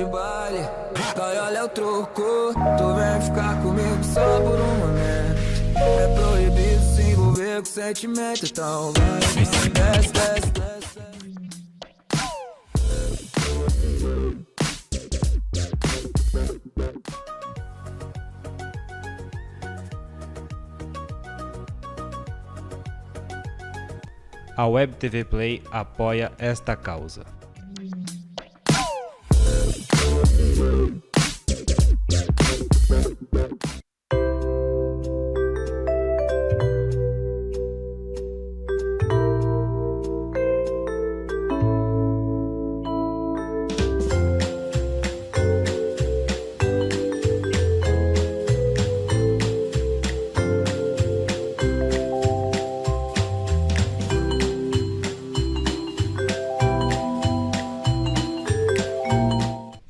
de baile. Vai, olha o truco. Tu vem ficar comigo só por um momento. É proibido se envolver com sentimento. Então vai, desce, desce, desce. A Web TV Play apoia esta causa.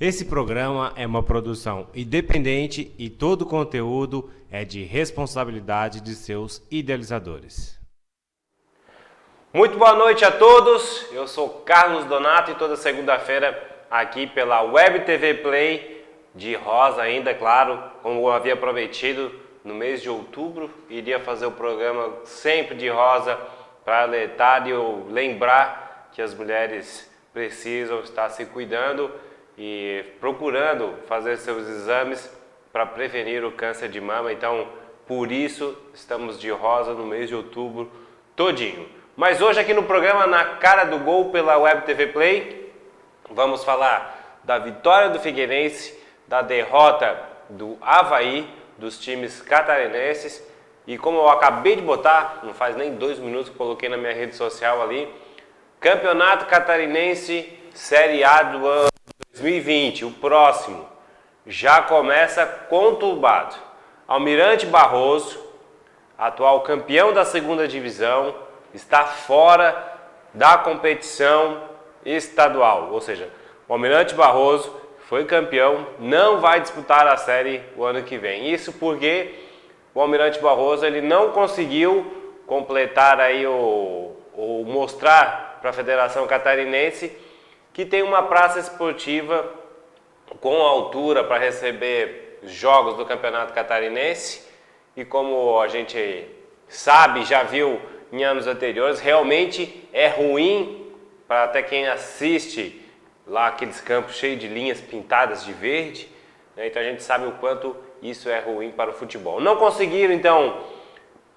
Esse programa é uma produção independente e todo o conteúdo é de responsabilidade de seus idealizadores. Muito boa noite a todos, eu sou Carlos Donato e toda segunda-feira aqui pela Web TV Play, de rosa ainda, claro, como eu havia prometido, no mês de outubro, iria fazer o programa sempre de rosa para alertar e lembrar que as mulheres precisam estar se cuidando e procurando fazer seus exames para prevenir o câncer de mama. Então, por isso, estamos de rosa no mês de outubro todinho. Mas hoje aqui no programa Na Cara do Gol pela Web TV Play, vamos falar da vitória do Figueirense, da derrota do Avaí, dos times catarinenses e como eu acabei de botar, não faz nem 2 minutos que coloquei na minha rede social ali, Campeonato Catarinense Série A do ano 2020, o próximo, já começa conturbado. Almirante Barroso, atual campeão da segunda divisão, está fora da competição estadual. Ou seja, o Almirante Barroso foi campeão, não vai disputar a série o ano que vem. Isso porque o Almirante Barroso ele não conseguiu completar aí ou mostrar para a Federação Catarinense que tem uma praça esportiva com altura para receber jogos do Campeonato Catarinense e como a gente sabe, já viu em anos anteriores, realmente é ruim para até quem assiste lá aqueles campos cheios de linhas pintadas de verde, né? Então a gente sabe o quanto isso é ruim para o futebol. Não conseguiram então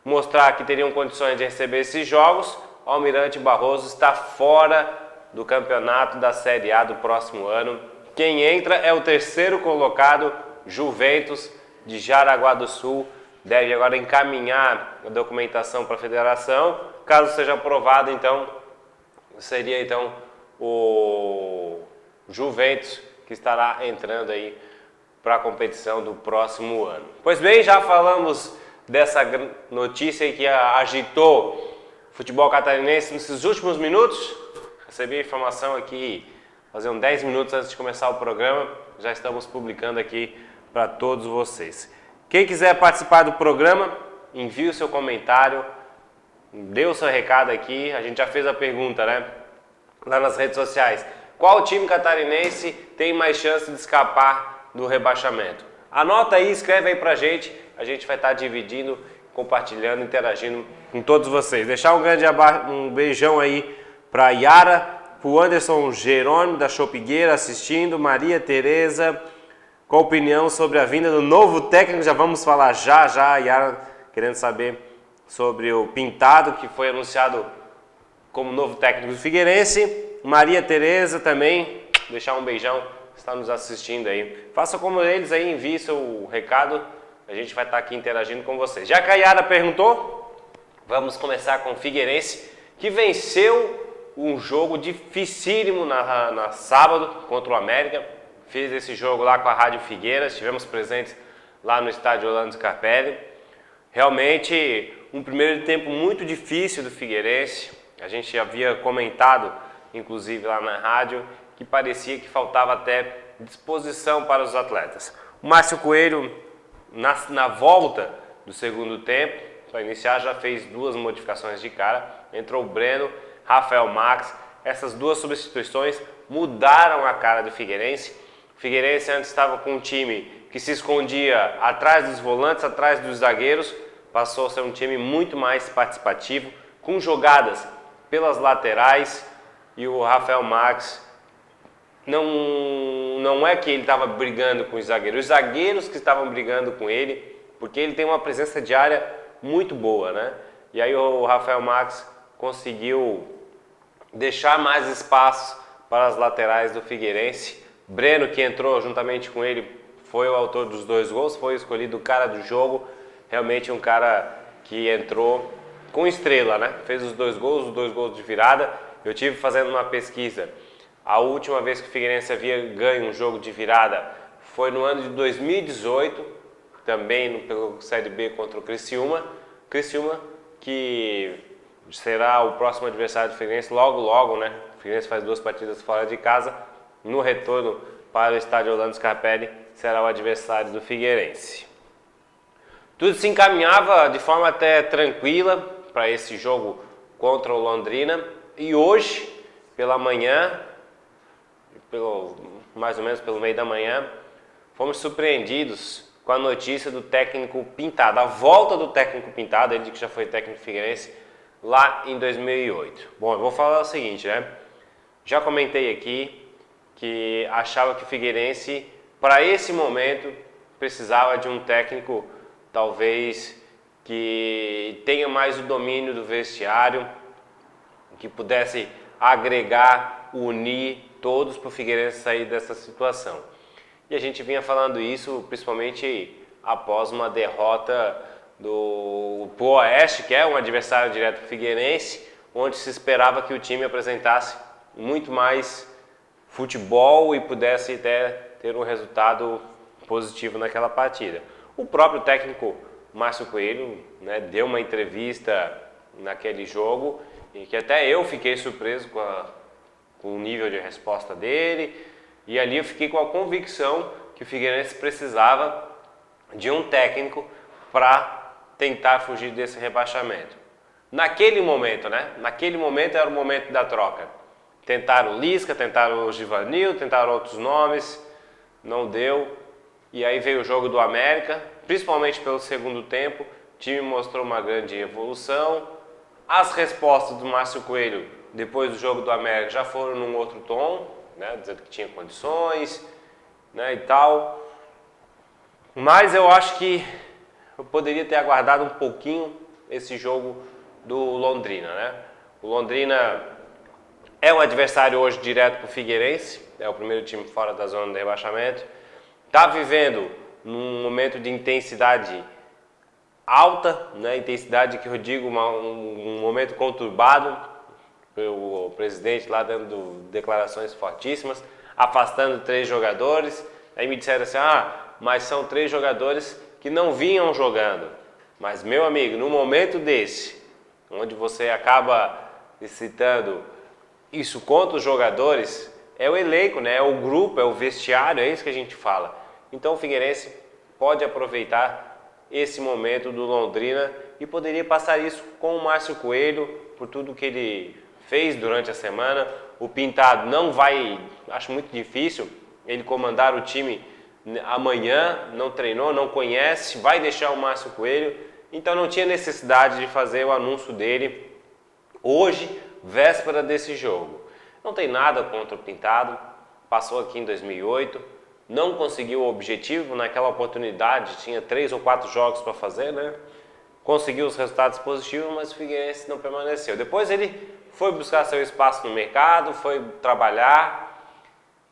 mostrar que teriam condições de receber esses jogos, o Almirante Barroso está fora do campeonato da Série A do próximo ano. Quem entra é o terceiro colocado, Juventus de Jaraguá do Sul. Deve agora encaminhar a documentação para a federação. Caso seja aprovado, então, seria então o Juventus que estará entrando aí para a competição do próximo ano. Pois bem, já falamos dessa notícia que agitou o futebol catarinense nesses últimos minutos. Recebi a informação aqui, fazendo 10 minutos antes de começar o programa, já estamos publicando aqui para todos vocês. Quem quiser participar do programa, envie o seu comentário, dê o seu recado aqui, a gente já fez a pergunta, né? Lá nas redes sociais. Qual time catarinense tem mais chance de escapar do rebaixamento? Anota aí, escreve aí pra gente, a gente vai estar dividindo, compartilhando, interagindo com todos vocês. Deixar um beijão aí para Yara, para o Anderson Jerônimo da Chopigueira assistindo, Maria Tereza, com a opinião sobre a vinda do novo técnico, já vamos falar já, a Yara querendo saber sobre o Pintado, que foi anunciado como novo técnico do Figueirense. Maria Tereza também, deixar um beijão, está nos assistindo aí. Faça como eles aí, envie seu recado, a gente vai estar aqui interagindo com vocês. Já que a Yara perguntou, vamos começar com o Figueirense, que venceu um jogo dificílimo na sábado contra o América. Fiz esse jogo lá com a Rádio Figueiras, estivemos presentes lá no estádio Orlando Scarpelli. Realmente um primeiro tempo muito difícil do Figueirense. A gente havia comentado, inclusive lá na rádio, que parecia que faltava até disposição para os atletas. O Márcio Coelho, na volta do segundo tempo, para iniciar, já fez 2 modificações de cara. Entrou o Breno, Rafael Max. Essas 2 substituições mudaram a cara do Figueirense. O Figueirense antes estava com um time que se escondia atrás dos volantes, atrás dos zagueiros, passou a ser um time muito mais participativo, com jogadas pelas laterais, e o Rafael Marques não é que ele estava brigando com os zagueiros que estavam brigando com ele, porque ele tem uma presença de área muito boa, né? E aí o Rafael Marques conseguiu deixar mais espaços para as laterais do Figueirense. Breno, que entrou juntamente com ele, foi o autor dos 2 gols, foi escolhido o cara do jogo, realmente um cara que entrou com estrela, né? Fez os 2 gols de virada. Eu tive fazendo uma pesquisa. A última vez que o Figueirense havia ganho um jogo de virada foi no ano de 2018, também pelo Série B contra o Criciúma. Criciúma que será o próximo adversário do Figueirense logo, né? O Figueirense faz 2 partidas fora de casa. No retorno para o estádio Orlando Scarpelli será o adversário do Figueirense. Tudo se encaminhava de forma até tranquila para esse jogo contra o Londrina. E hoje, pela manhã, mais ou menos pelo meio da manhã, fomos surpreendidos com a notícia do técnico Pintado, a volta do técnico Pintado, ele que já foi técnico Figueirense lá em 2008. Bom, eu vou falar o seguinte, né? Já comentei aqui que achava que o Figueirense, para esse momento, precisava de um técnico talvez que tenha mais o domínio do vestiário, que pudesse agregar, unir todos para o Figueirense sair dessa situação. E a gente vinha falando isso principalmente após uma derrota do Oeste, que é um adversário direto do Figueirense, onde se esperava que o time apresentasse muito mais futebol e pudesse até ter um resultado positivo naquela partida. O próprio técnico Márcio Coelho, né, deu uma entrevista naquele jogo e que até eu fiquei surpreso com o nível de resposta dele, e ali eu fiquei com a convicção que o Figueirense precisava de um técnico para tentar fugir desse rebaixamento. Naquele momento, né? Naquele momento era o momento da troca. Tentaram o Lisca, tentaram o Givanil, tentaram outros nomes, não deu. E aí veio o jogo do América, principalmente pelo segundo tempo, o time mostrou uma grande evolução. As respostas do Márcio Coelho, depois do jogo do América, já foram num outro tom, né, dizendo que tinha condições, né, e tal. Mas eu acho que eu poderia ter aguardado um pouquinho esse jogo do Londrina, né? O Londrina é um adversário hoje direto para o Figueirense, é o primeiro time fora da zona de rebaixamento. Está vivendo num momento de intensidade alta, né? Intensidade que eu digo um momento conturbado, o presidente lá dando declarações fortíssimas, afastando 3 jogadores. Aí me disseram assim, mas são 3 jogadores que não vinham jogando. Mas, meu amigo, no momento desse, onde você acaba citando isso contra os jogadores, é o elenco, né? É o grupo, é o vestiário, é isso que a gente fala. Então o Figueirense pode aproveitar esse momento do Londrina e poderia passar isso com o Márcio Coelho, por tudo que ele fez durante a semana. O Pintado não vai, acho muito difícil ele comandar o time amanhã, não treinou, não conhece, vai deixar o Márcio Coelho, então não tinha necessidade de fazer o anúncio dele hoje, véspera desse jogo. Não tem nada contra o Pintado, passou aqui em 2008, não conseguiu o objetivo naquela oportunidade, tinha 3 ou 4 jogos para fazer, né? Conseguiu os resultados positivos, mas o Figueirense não permaneceu. Depois ele foi buscar seu espaço no mercado, foi trabalhar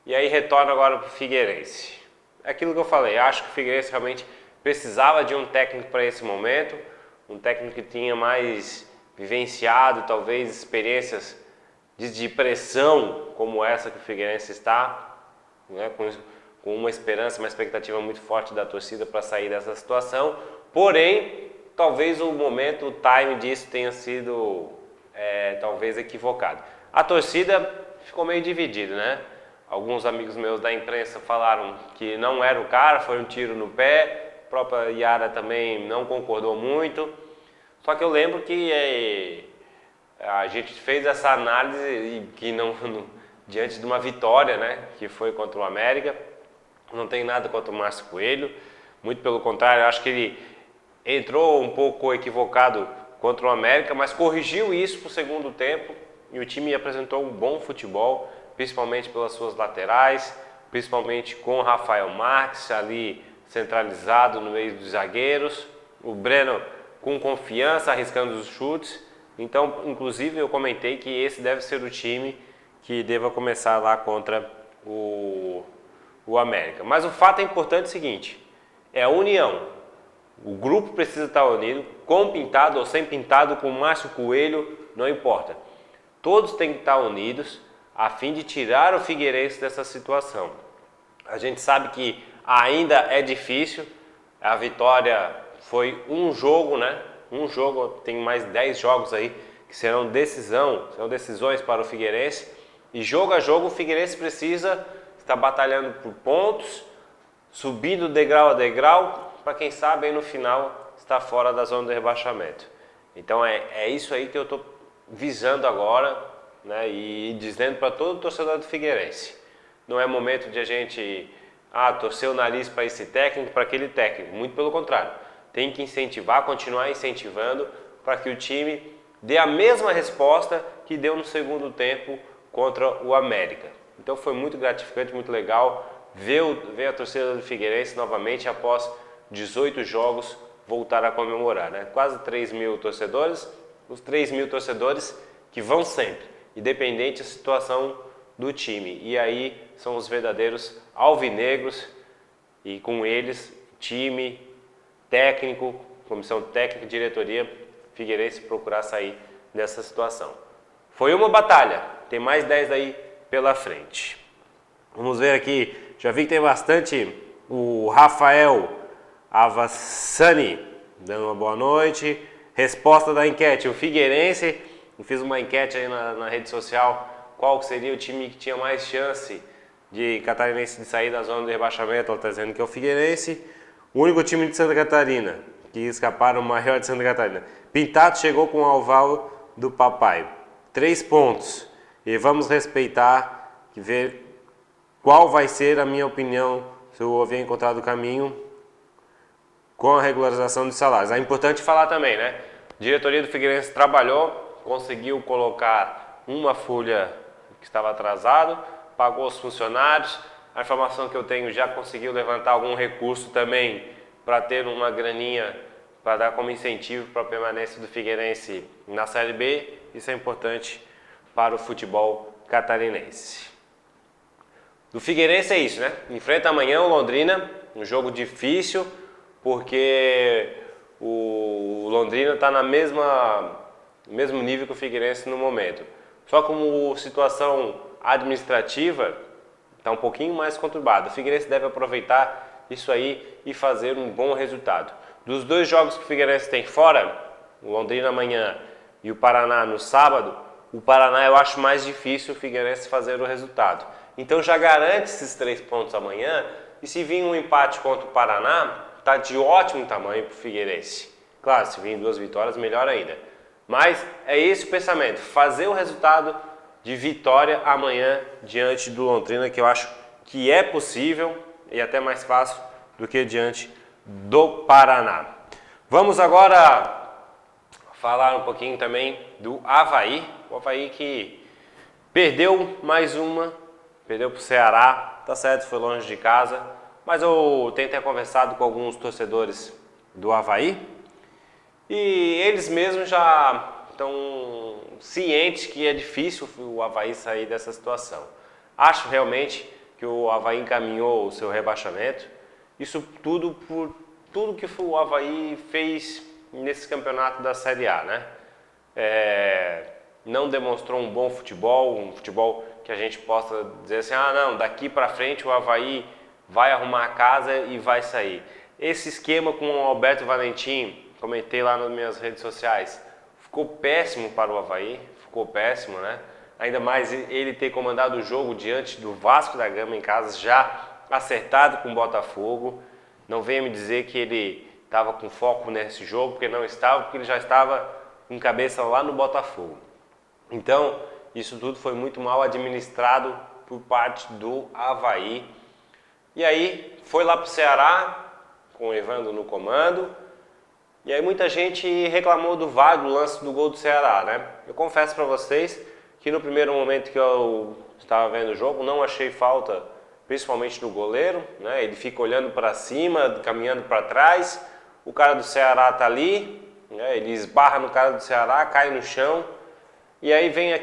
e aí retorna agora para o Figueirense. É aquilo que eu falei, acho que o Figueirense realmente precisava de um técnico para esse momento, um técnico que tinha mais vivenciado, talvez, experiências de pressão como essa que o Figueirense está, né, com uma esperança, uma expectativa muito forte da torcida para sair dessa situação. Porém, talvez o momento, o time disso tenha sido talvez equivocado. A torcida ficou meio dividida, né? Alguns amigos meus da imprensa falaram que não era o cara, foi um tiro no pé. A própria Yara também não concordou muito. Só que eu lembro que a gente fez essa análise e que diante de uma vitória, né, que foi contra o América, Não tem nada contra o Márcio Coelho, muito pelo contrário, eu acho que ele entrou um pouco equivocado contra o América, mas corrigiu isso para o segundo tempo e o time apresentou um bom futebol, principalmente pelas suas laterais, principalmente com o Rafael Marques ali centralizado no meio dos zagueiros, o Breno com confiança arriscando os chutes. Então, inclusive, eu comentei que esse deve ser o time que deva começar lá contra o América. Mas o fato é importante é o seguinte, é a união. O grupo precisa estar unido, com pintado ou sem pintado, com Márcio Coelho, não importa. Todos têm que estar unidos a fim de tirar o Figueirense dessa situação. A gente sabe que ainda é difícil, a vitória foi um jogo, né? Um jogo, tem mais 10 jogos aí que serão decisões para o Figueirense. E jogo a jogo o Figueirense precisa estar batalhando por pontos, subindo degrau a degrau, para quem sabe aí no final estar fora da zona de rebaixamento. Então é isso aí que eu estou visando agora, né? E dizendo para todo torcedor do Figueirense. Não é momento de a gente torcer o nariz para esse técnico, para aquele técnico. Muito pelo contrário. Tem que incentivar, continuar incentivando para que o time dê a mesma resposta que deu no segundo tempo contra o América. Então foi muito gratificante, muito legal ver a torcida do Figueirense novamente após 18 jogos voltar a comemorar, né? Quase 3 mil torcedores, os 3 mil torcedores que vão sempre, independente da situação do time. E aí são os verdadeiros alvinegros e com eles time, técnico, comissão técnica, diretoria, Figueirense procurar sair dessa situação. Foi uma batalha, tem mais 10 aí pela frente. Vamos ver aqui, já vi que tem bastante o Rafael Avassani dando uma boa noite. Resposta da enquete, o Figueirense, eu fiz uma enquete aí na rede social, qual seria o time que tinha mais chance de catarinense de sair da zona de rebaixamento, ela está dizendo que é o Figueirense. O único time de Santa Catarina que escaparam, o maior de Santa Catarina. Pintado chegou com o aval do papai. 3 pontos. E vamos respeitar e ver qual vai ser a minha opinião se eu havia encontrado o caminho com a regularização de salários. É importante falar também, né? A diretoria do Figueirense trabalhou, conseguiu colocar uma folha que estava atrasado, pagou os funcionários. A informação que eu tenho já conseguiu levantar algum recurso também para ter uma graninha para dar como incentivo para a permanência do Figueirense na Série B. Isso é importante para o futebol catarinense. Do Figueirense é isso, né? Enfrenta amanhã o Londrina, um jogo difícil, porque o Londrina está no mesmo nível que o Figueirense no momento. Só como situação administrativa está um pouquinho mais conturbada. O Figueirense deve aproveitar isso aí e fazer um bom resultado. Dos 2 jogos que o Figueirense tem fora, o Londrina amanhã e o Paraná no sábado, o Paraná eu acho mais difícil o Figueirense fazer o resultado. Então já garante esses 3 pontos amanhã, e se vir um empate contra o Paraná, está de ótimo tamanho para o Figueirense. Claro, se vir 2 vitórias, melhor ainda. Mas é esse o pensamento, fazer o resultado de vitória amanhã diante do Londrina, que eu acho que é possível e até mais fácil do que diante do Paraná. Vamos agora falar um pouquinho também do Avaí. O Avaí que perdeu mais uma, perdeu para o Ceará, tá certo, foi longe de casa, mas eu tenho até conversado com alguns torcedores do Avaí e eles mesmos já estão cientes que é difícil o Avaí sair dessa situação. Acho realmente que o Avaí encaminhou o seu rebaixamento. Isso tudo por tudo que o Avaí fez nesse campeonato da Série A, né? Não demonstrou um bom futebol, um futebol que a gente possa dizer assim, não, daqui para frente o Avaí vai arrumar a casa e vai sair. Esse esquema com o Alberto Valentim, comentei lá nas minhas redes sociais, ficou péssimo para o Avaí, ficou péssimo, né? Ainda mais ele ter comandado o jogo diante do Vasco da Gama em casa, já acertado com o Botafogo. Não venha me dizer que ele estava com foco nesse jogo, porque não estava, porque ele já estava com cabeça lá no Botafogo. Então, isso tudo foi muito mal administrado por parte do Avaí. E aí foi lá para o Ceará, com o Evandro no comando. E aí muita gente reclamou do VAR, do lance do gol do Ceará, né? Eu confesso para vocês que no primeiro momento que eu estava vendo o jogo, não achei falta, principalmente no goleiro, né? Ele fica olhando para cima, caminhando para trás. O cara do Ceará tá ali, né? Ele esbarra no cara do Ceará, cai no chão. E aí vem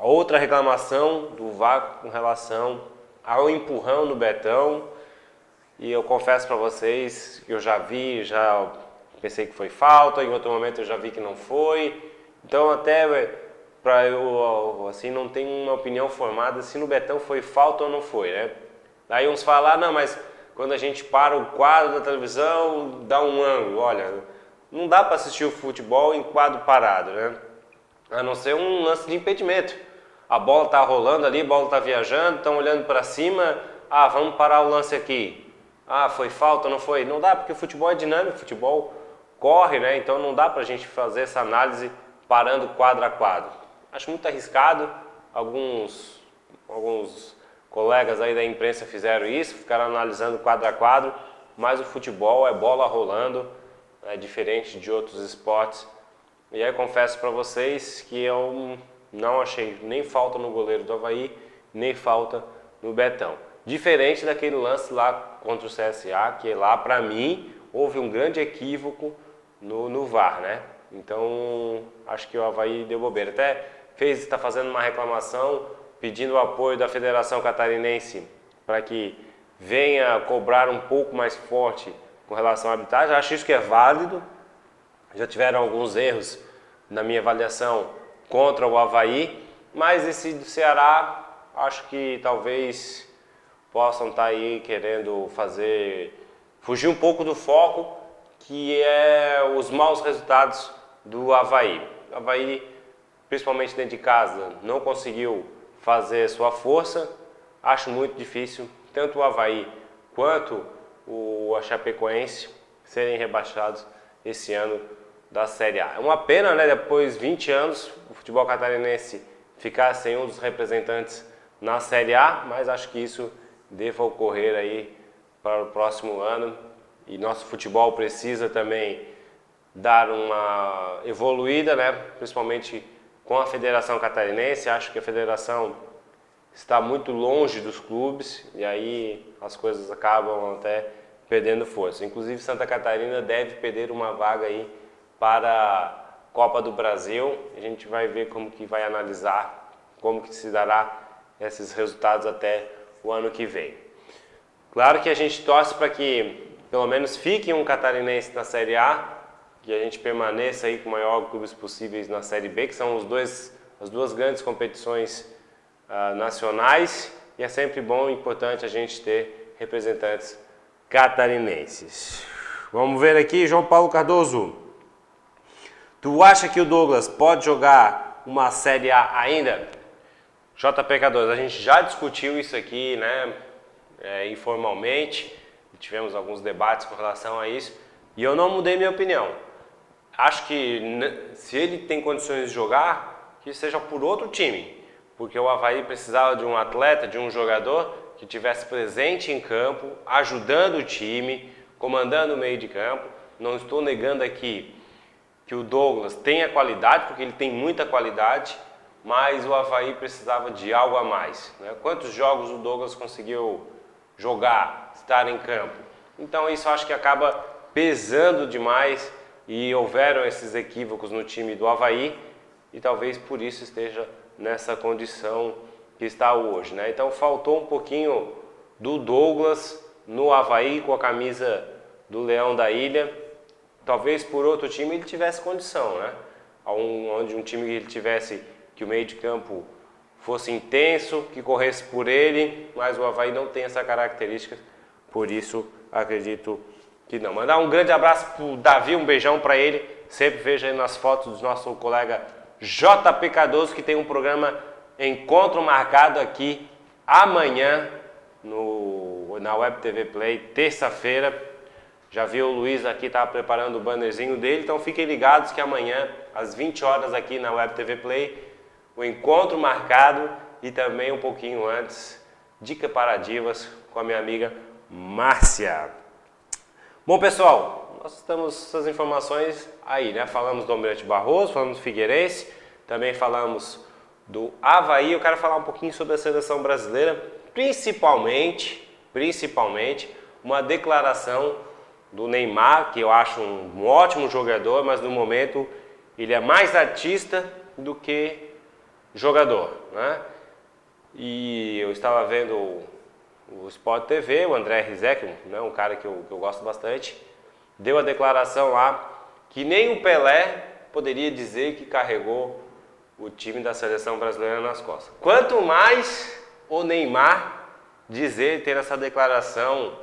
outra reclamação do VAR com relação ao empurrão no Betão. E eu confesso para vocês que eu já pensei que foi falta, em outro momento eu já vi que não foi. Então até para eu assim não tenho uma opinião formada se no Betão foi falta ou não foi, né? Daí uns falam, não, mas quando a gente para o quadro da televisão, dá um ângulo. Olha, não dá para assistir o futebol em quadro parado, né? A não ser um lance de impedimento. A bola tá rolando ali, a bola tá viajando, estão olhando para cima, vamos parar o lance aqui. Foi falta, não foi? Não dá, porque o futebol é dinâmico, o futebol corre, né? Então não dá pra gente fazer essa análise parando quadro a quadro. Acho muito arriscado. Alguns colegas aí da imprensa fizeram isso, ficaram analisando quadro a quadro, mas o futebol é bola rolando, é diferente de outros esportes. E aí confesso para vocês que eu não achei nem falta no goleiro do Avaí, nem falta no Betão. Diferente daquele lance lá contra o CSA, que lá para mim houve um grande equívoco no VAR, né? Então acho que o Avaí deu bobeira. Até está fazendo uma reclamação pedindo o apoio da Federação Catarinense para que venha cobrar um pouco mais forte com relação à arbitragem. Acho isso que é válido. Já tiveram alguns erros na minha avaliação contra o Avaí, mas esse do Ceará acho que talvez possam estar aí querendo fugir um pouco do foco, que é os maus resultados do Avaí. O Avaí, principalmente dentro de casa, não conseguiu fazer sua força. Acho muito difícil tanto o Avaí quanto a Chapecoense serem rebaixados esse ano da Série A. É uma pena, né? Depois de 20 anos, o futebol catarinense ficar sem um dos representantes na Série A, mas acho que isso deva ocorrer aí para o próximo ano. E nosso futebol precisa também dar uma evoluída, né? Principalmente com a Federação Catarinense. Acho que a Federação está muito longe dos clubes e aí as coisas acabam até perdendo força. Inclusive Santa Catarina deve perder uma vaga aí para a Copa do Brasil. A gente vai ver como que vai analisar, como que se dará esses resultados até o ano que vem. Claro que a gente torce para que pelo menos fique um catarinense na Série A, que a gente permaneça aí com o maior clubes possíveis na Série B, que são as duas grandes competições nacionais, e é sempre bom e importante a gente ter representantes catarinenses. Vamos ver aqui, João Paulo Cardoso. Tu acha que o Douglas pode jogar uma Série A ainda? JPK2, a gente já discutiu isso aqui, né, informalmente, tivemos alguns debates com relação a isso, e eu não mudei minha opinião. Acho que se ele tem condições de jogar, que seja por outro time, porque o Avaí precisava de um atleta, de um jogador que tivesse presente em campo, ajudando o time, comandando o meio de campo. Não estou negando aqui que o Douglas tenha qualidade, porque ele tem muita qualidade, mas o Avaí precisava de algo a mais, né? Quantos jogos o Douglas conseguiu jogar, estar em campo? Então isso acho que acaba pesando demais e houveram esses equívocos no time do Avaí e talvez por isso esteja nessa condição que está hoje, né? Então faltou um pouquinho do Douglas no Avaí com a camisa do Leão da Ilha. Talvez por outro time ele tivesse condição, né? Onde um time que ele tivesse que o meio de campo fosse intenso, que corresse por ele, mas o Avaí não tem essa característica, por isso acredito que não. Mandar um grande abraço pro Davi, um beijão para ele, sempre vejo aí nas fotos do nosso colega JP Cardoso, que tem um programa Encontro marcado aqui amanhã na Web TV Play, terça-feira. Já viu o Luiz aqui, estava preparando o bannerzinho dele, então fiquem ligados que amanhã, às 20 horas aqui na Web TV Play, o encontro marcado e também um pouquinho antes, Dica para Divas com a minha amiga Márcia. Bom, pessoal, nós estamos essas informações aí, né? Falamos do Almirante Barroso, falamos do Figueirense, também falamos do Avaí. Eu quero falar um pouquinho sobre a seleção brasileira, principalmente uma declaração do Neymar, que eu acho um ótimo jogador, mas no momento ele é mais artista do que jogador, né? E eu estava vendo o Sport TV, o André Rizek, né, um cara que eu gosto bastante, deu a declaração lá que nem o Pelé poderia dizer que carregou o time da seleção brasileira nas costas. Quanto mais o Neymar ter essa declaração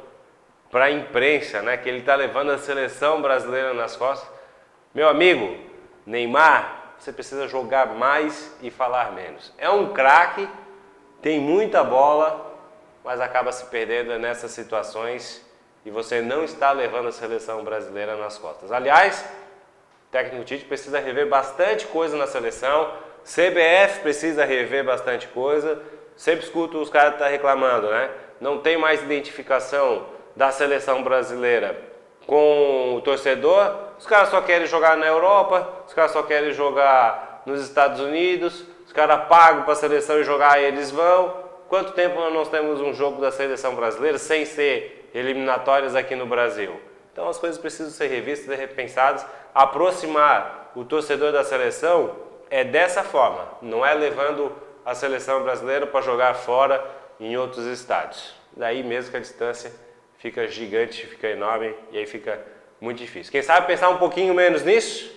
para a imprensa, né, que ele está levando a seleção brasileira nas costas. Meu amigo, Neymar, você precisa jogar mais e falar menos. É um craque, tem muita bola, mas acaba se perdendo nessas situações e você não está levando a seleção brasileira nas costas. Aliás, o técnico Tite precisa rever bastante coisa na seleção, CBF precisa rever bastante coisa. Sempre escuto os caras tá reclamando, né? Não tem mais identificação da seleção brasileira com o torcedor. Os caras só querem jogar na Europa, os caras só querem jogar nos Estados Unidos, os caras pagam para a seleção e jogar e eles vão. Quanto tempo nós temos um jogo da seleção brasileira sem ser eliminatórias aqui no Brasil? Então as coisas precisam ser revistas e repensadas. Aproximar o torcedor da seleção é dessa forma, não é levando a seleção brasileira para jogar fora em outros estádios. Daí mesmo que a distância fica gigante, fica enorme e aí fica muito difícil. Quem sabe pensar um pouquinho menos nisso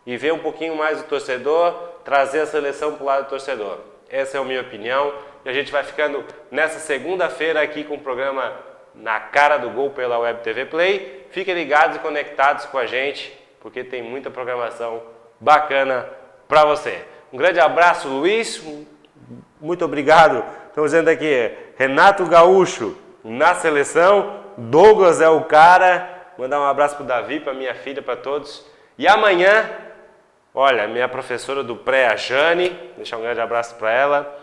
e ver um pouquinho mais o torcedor, trazer a seleção para o lado do torcedor. Essa é a minha opinião. E a gente vai ficando nessa segunda-feira aqui com o programa Na Cara do Gol pela Web TV Play. Fiquem ligados e conectados com a gente, porque tem muita programação bacana para você. Um grande abraço, Luiz. Muito obrigado. Estamos vendo aqui, Renato Gaúcho na seleção. Douglas é o cara. Mandar um abraço para o Davi, para minha filha, para todos. E amanhã, olha, minha professora do pré, a Jane, deixar um grande abraço para ela.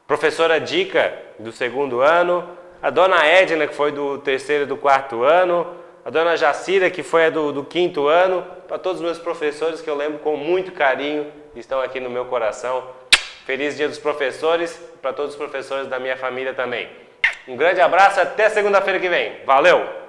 Professora Dica, do 2º ano, a dona Edna, que foi do 3º e do 4º ano, a dona Jacira, que foi a do 5º ano, para todos os meus professores que eu lembro com muito carinho, estão aqui no meu coração. Feliz Dia dos Professores, para todos os professores da minha família também. Um grande abraço, até segunda-feira que vem. Valeu!